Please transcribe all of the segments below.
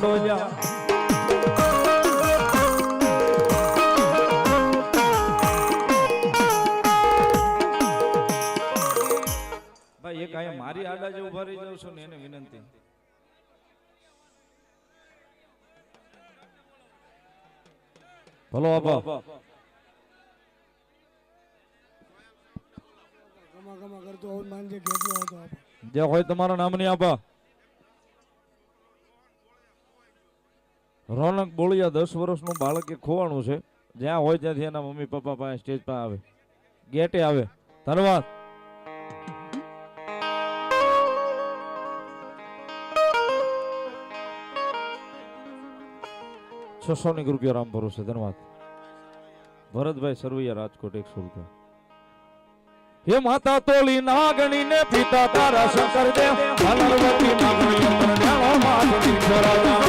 છોડો જા ભાઈ એક આયા મારી આડા જે ઉભા રહી જાવ છો ને એને વિનંતી ભલો આપા જે હોય તમારા નામની આપા રોનક બોળિયા 10 વર્ષનું બાળક એ ખોવાણું છે જ્યાં હોય ત્યાંથી એના મમ્મી પપ્પા પાસે સ્ટેજ પર આવે ગેટે આવે ધન્યવાદ 600 રૂપિયા રામ ભરોસે ધન્યવાદ ભરતભાઈ સરવૈયા રાજકોટ 100 રૂપિયા હે માતા તોલી નાગણી ને પિતા તારા શંકર દેવ પાર્વતી નાગણી અંતર ન્યાળો માધવી છોરાવા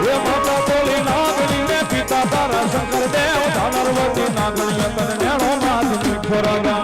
હે માતા તોલી નાગણી ને પિતા તારા શંકર દેવ પાર્વતી નાગણી અંતર ન્યાળો માધવી છોરાવા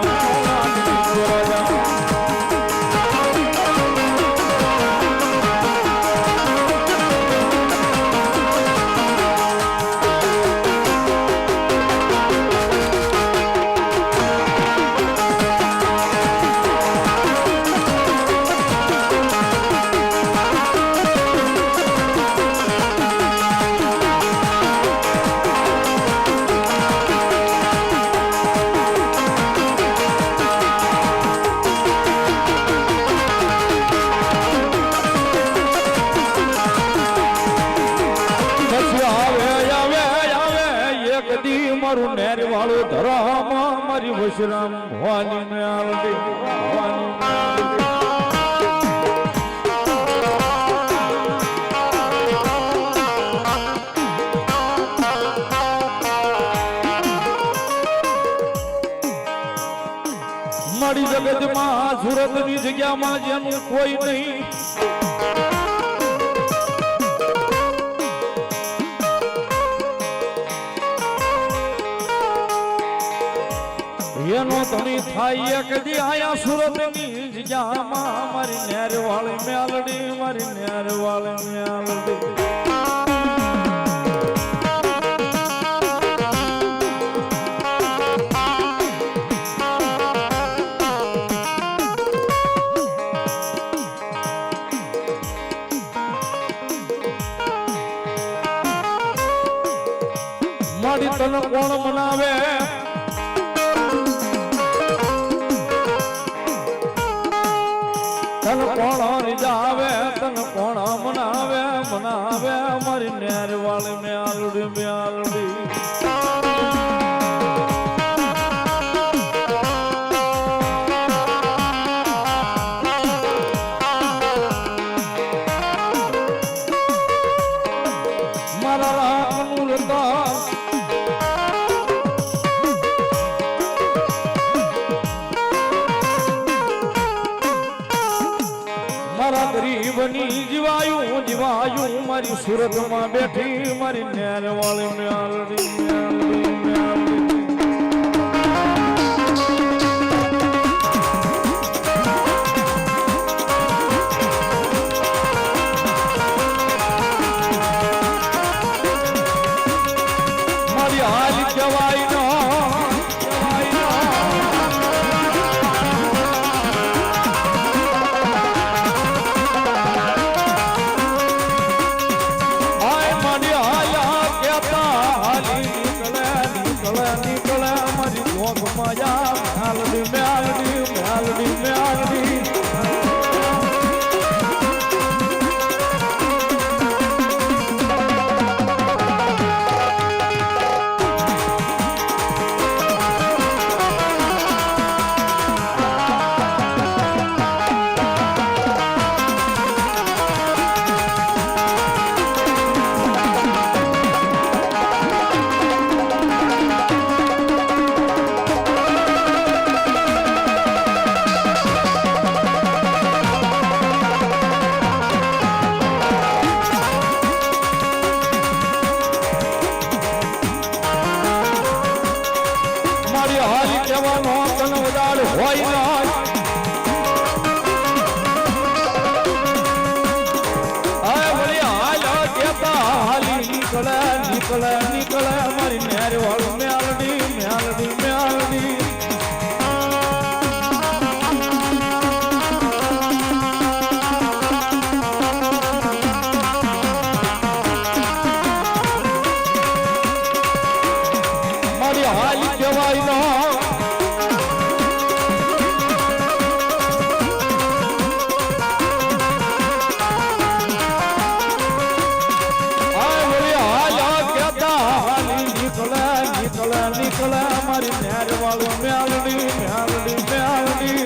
મારું નેર વાળું ધરામ મારી વશરામ ભવાની મેળવી ભવાની મારી જગતમાં સુરતની જગ્યામાં જેનું કોઈ નહીં એનો ધણી થાય કદી આયા સુરતની જગ્યામાં મારી નેર વાળી મેલડી મારી નેર વાળી મેલડી મારી તને કોણ મનાવે તન કોણ રીજાવે તન કોણ મનાવે મનાવે મારી નેર વાળી મેલડી મેલડી મારા રાખનું લતા ગરીબની જીવાયું જીવાયું મારી સુરતમાં બેઠી મારી નેર વાળી મેલડી મેલડી મેલડી મારી હાલ જવાય નો પણ ઉજાડ હોય ના નીકળે નીકળે નીકળે મારી નેર વાળું મેલડી મેલડી મેલડી મારી હાલી કહેવાય નો નીકળે મારી નેર વાળો મેલડી મેલડી મેલડી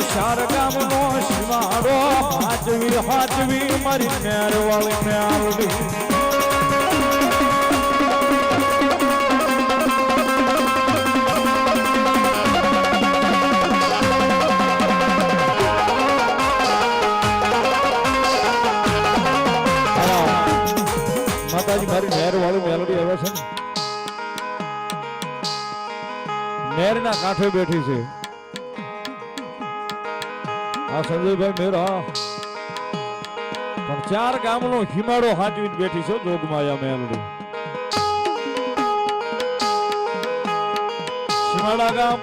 શાર ગામનો શિવાડો હાજવી હાજવી મારી નેર વાળી મેલડી માતાજી મારી નેર વાળી મેલડી આવે છે નેરના કાંઠે બેઠી છે આ સંજયભાઈ મેરા પણ 4 ગામનો હિમાડો હાજવી બેઠી છે જોગમાયા મેલડી સીમાડા ગામ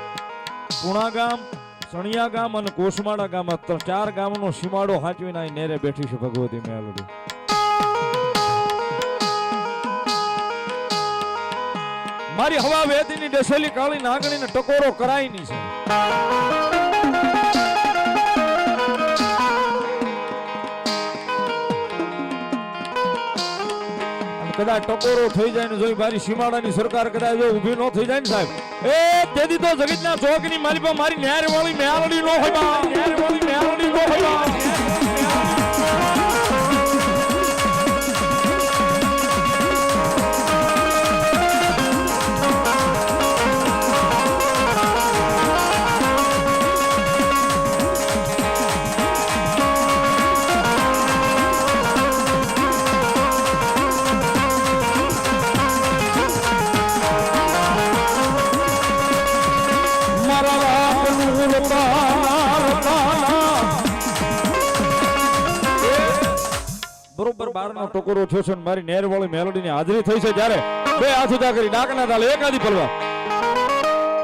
પુણા ગામ સણિયા ગામ અને કોસમાડા ગામ 4 ગામનો સીમાડો હાજવીને આ નેરે બેઠી છે ભગવતી મેલડી મારી હવા વેદની ડસેલી કાળી નાગણીને ટકોરો કરાય ની છે કદાચ ટકોરો થઈ જાય ને જોઈ મારી સીમાડાની સરકાર કદાચ જો ઊભી ન થઈ જાય ને સાહેબ એ તેથી તો જગતના ચોકની મારી પર મારી નેર વાળી મેલડી નો હોય બા નેર વાળી મેલડી નો હોય બા બરોબર 12 નો ટકોરો થયો છે મારી નેર વાળી મેલોડી ની હાજરી થઈ છે જ્યારે બે હાથ ઉધા કરી ડાકના તાલે એકાદી પલવા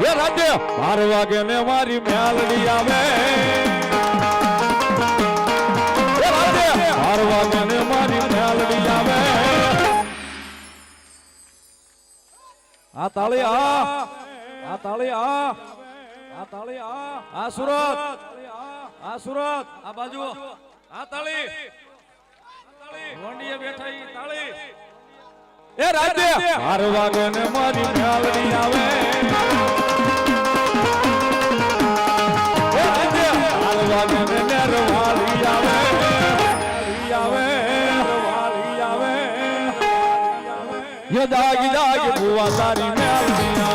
એ રાજ્ય 12 વાગે ને મારી મેલડી આવે એ રાજ્ય 12 વાગે ને મારી મેલડી આવે આ તાળી આ તાળી આ તાળી આ સુરત આ બાજુ આ તાળી રોંડીએ બેઠા ઈ તાળી એ રાજ્ય 12 વાગે ને મારી મેલડી આવે એ રાજ્ય 12 વાગે ને મેરવાળી આવે વાળી આવે યે દાગી દાગી બુવા તારી મેલડી